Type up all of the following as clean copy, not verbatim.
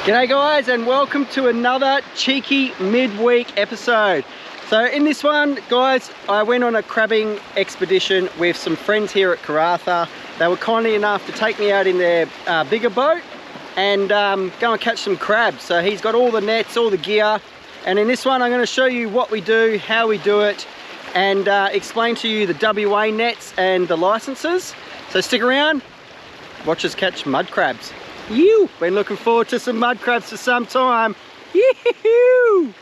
G'day guys, and welcome to another cheeky midweek episode. So in this one, guys, I went on a crabbing expedition with some friends here at Karratha. They were kindly enough to take me out in their bigger boat and go and catch some crabs. So he's got all the nets, all the gear, and in this one I'm going to show you what we do, how we do it, and explain to you the WA nets and the licenses. So stick around, watch us catch mud crabs. Yew! Been looking forward to some mud crabs for some time. Yee-hoo!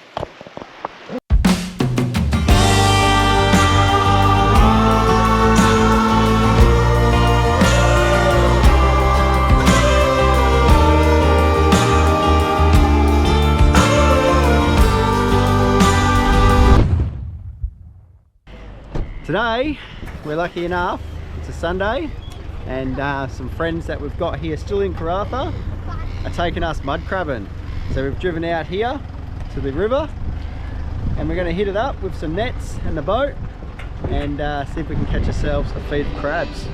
Today, we're lucky enough, it's a Sunday, and some friends that we've got here still in Karratha are taking us mud crabbing. So we've driven out here to the river and we're going to hit it up with some nets and the boat and see if we can catch ourselves a feed of crabs.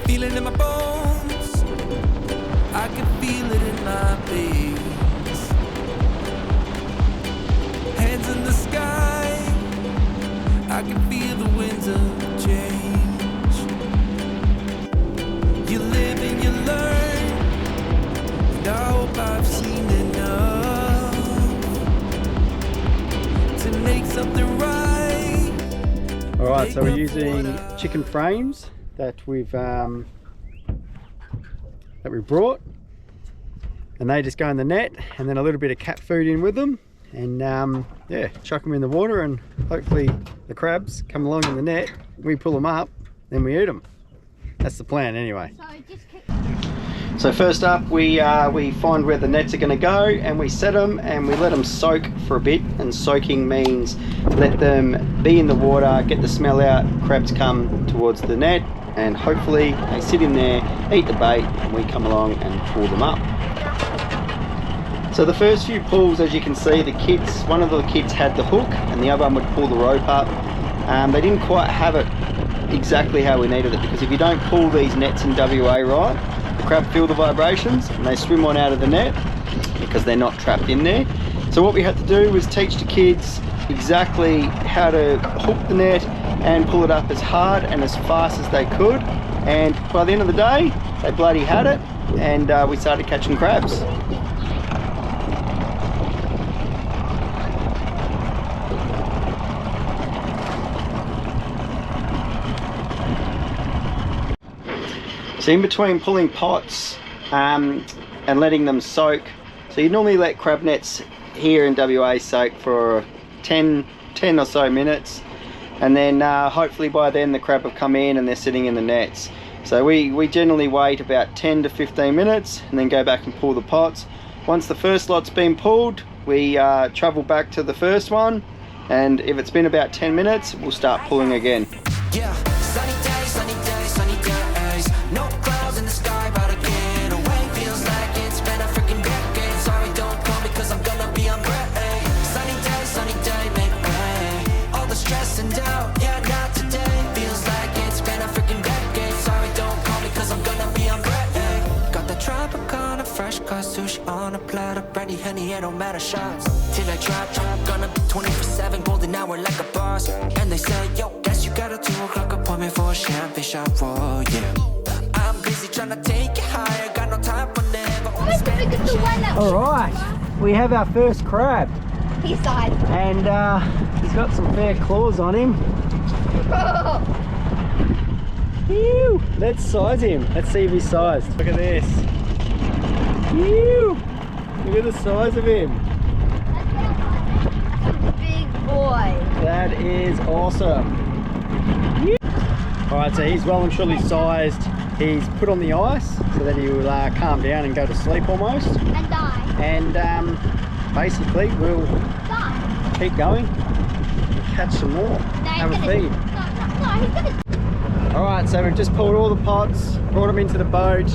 Feeling in my bones, I can feel it in my veins. Hands in the sky, I can feel the winds of change. You live and you learn, and I hope I've seen enough to make something right. Alright, so we're using chicken frames that we brought, and they just go in the net and then a little bit of cat food in with them, and yeah, chuck them in the water and hopefully the crabs come along in the net, we pull them up, then we eat them. That's the plan anyway. So first up we find where the nets are going to go and we set them and we let them soak for a bit, and soaking means let them be in the water, get the smell out, crabs come towards the net and hopefully they sit in there, eat the bait, and we come along and pull them up. So the first few pulls, as you can see, one of the kids had the hook and the other one would pull the rope up. They didn't quite have it exactly how we needed it, because if you don't pull these nets in WA right, the crab feel the vibrations and they swim on out of the net because they're not trapped in there. So what we had to do was teach the kids exactly how to hook the net and pull it up as hard and as fast as they could, and by the end of the day they bloody had it, and we started catching crabs. So in between pulling pots and letting them soak, so you normally let crab nets here in WA soak for 10 or so minutes, and then hopefully by then the crab have come in and they're sitting in the nets. So we generally wait about 10 to 15 minutes and then go back and pull the pots. Once the first lot's been pulled, we travel back to the first one, and if it's been about 10 minutes we'll start pulling again. Yeah, sunny days, sunny days, sunny days. No clouds in the sky, but I get away. Feels like it's been a freaking decade. Sorry, don't call me cause I'm gonna be on break. Sunny day, make way. All the stress and doubt, yeah, not today. Feels like it's been a freaking decade. Sorry, don't call me cause I'm gonna be on break. Got the Tropicana, fresh cut sushi on a platter. Brandy, honey, it don't matter shots. Till I drop, gonna be 24/7, golden hour like a boss. And they say, yo, guess you got a 2 o'clock appointment for a champagne shot, oh yeah. I'm busy trying to take it higher, got no time for never. Alright, we have our first crab. He's died. And he's got some fair claws on him. Ew. Let's size him. Let's see if he's sized. Look at this. Ew. Look at the size of him. Big boy. That is awesome. Alright, so he's well and truly sized. He's put on the ice so that he will calm down and go to sleep almost. And die. And basically we'll keep going and catch some more. Have a feed. No, he's gonna... Alright, so we've just pulled all the pots, brought them into the boat,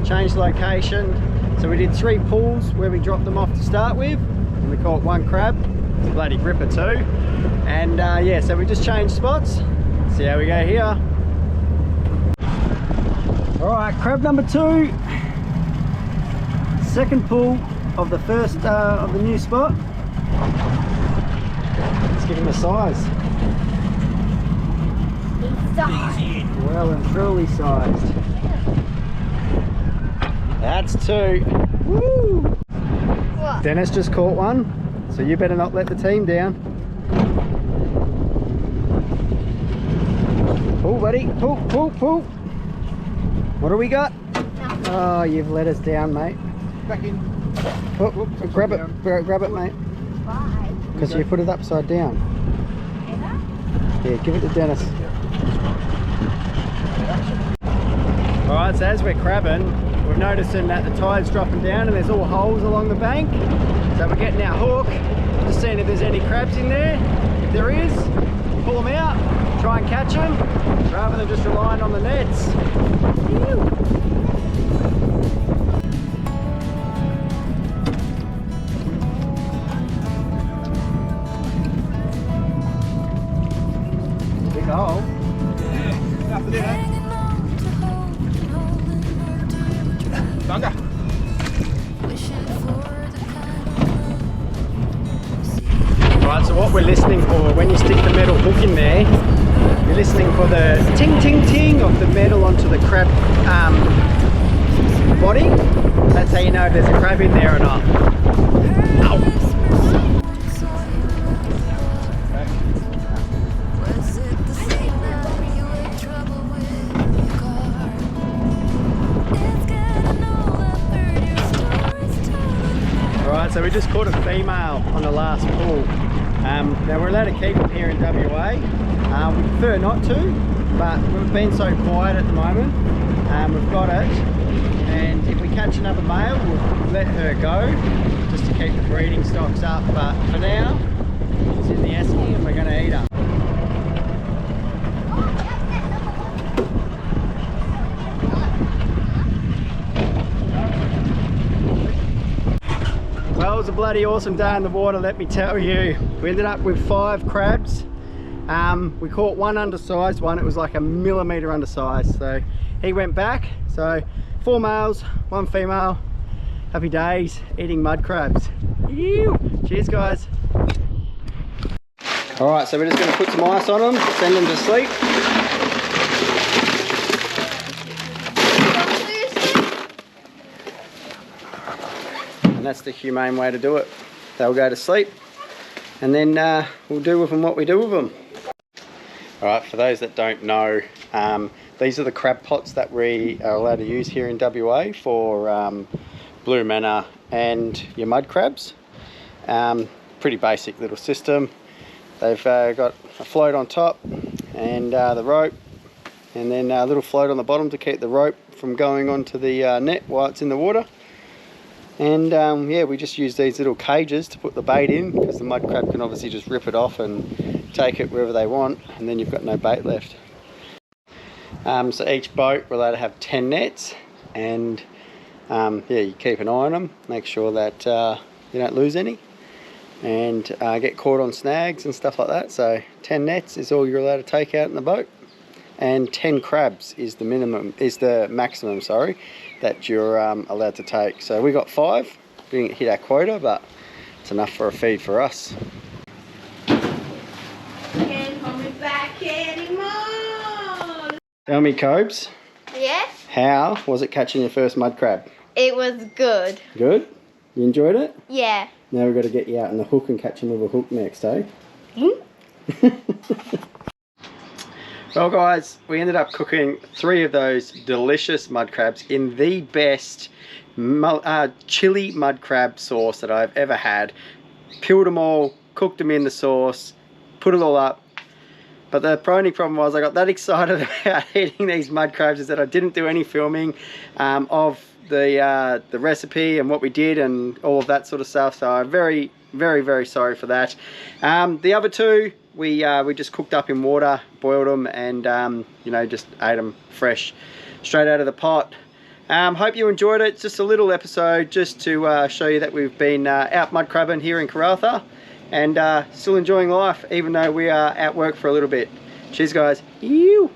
changed location. So we did 3 pulls where we dropped them off to start with, and we caught 1 crab. It's a bloody gripper too. And yeah, so we just changed spots. See how we go here. All right, crab number 2. second pull of the first of the new spot. Let's give him a size. He's sized. Well and truly sized. That's 2. Woo! What? Dennis just caught one, so you better not let the team down. Pull, buddy. Pull, pull, pull. What do we got? Oh, you've let us down, mate. Back in. Oh, grab it, grab it, mate. Why? Because you put it upside down. Yeah, give it to Dennis. Alright, so as we're crabbing, we're noticing that the tide's dropping down and there's all holes along the bank. So we're getting our hook, just seeing if there's any crabs in there. If there is, pull them out, try and catch them, rather than just relying on the nets. Big hole. After dinner. Bunga. Right, so what we're listening for, when you stick the metal hook in there, you're listening for the ting ting ting of the metal onto the crab body. That's how you know if there's a crab in there or not. Ow. Alright, so we just caught a female on the last pull. Now we're allowed to keep them here in WA. We prefer not to, but we've been so quiet at the moment. We've got it, and if we catch another male, we'll let her go, just to keep the breeding stocks up. But for now, it's in the esky and we're going to eat her. Well, it was a bloody awesome day in the water, let me tell you. We ended up with 5 crabs. We caught one undersized one. It was like a millimetre undersized, so he went back. So 4 males, 1 female. Happy days eating mud crabs. Ew. Cheers, guys. All right, so we're just going to put some ice on them, send them to sleep. And that's the humane way to do it. They'll go to sleep, and then we'll do with them what we do with them. Alright, for those that don't know, these are the crab pots that we are allowed to use here in WA for blue manna and your mud crabs. Pretty basic little system. They've got a float on top and the rope, and then a little float on the bottom to keep the rope from going onto the net while it's in the water. And yeah, we just use these little cages to put the bait in, because the mud crab can obviously just rip it off and take it wherever they want, and then you've got no bait left. So each boat we're allowed to have 10 nets, and yeah, you keep an eye on them, make sure that you don't lose any, and get caught on snags and stuff like that. So 10 nets is all you're allowed to take out in the boat, and 10 crabs is the minimum, is the maximum, sorry, that you're allowed to take. So we got 5, we didn't hit our quota, but it's enough for a feed for us. Can't hold me back anymore. Tell me, Cobes, Yes, how was it catching your first mud crab? it was good. Good? You enjoyed it? Yeah. Now we've got to get you out on the hook and catch him with a hook next, eh? Well guys, we ended up cooking 3 of those delicious mud crabs in the best chili mud crab sauce that I've ever had. Peeled them all, cooked them in the sauce, put it all up. But the only problem was I got that excited about eating these mud crabs is that I didn't do any filming of the recipe and what we did and all of that sort of stuff. So I'm very, very sorry for that. The other 2, we just cooked up in water, boiled them, and you know, just ate them fresh, straight out of the pot. Hope you enjoyed it. It's just a little episode just to show you that we've been out mud crabbing here in Karratha, and still enjoying life even though we are at work for a little bit. Cheers guys. Ew.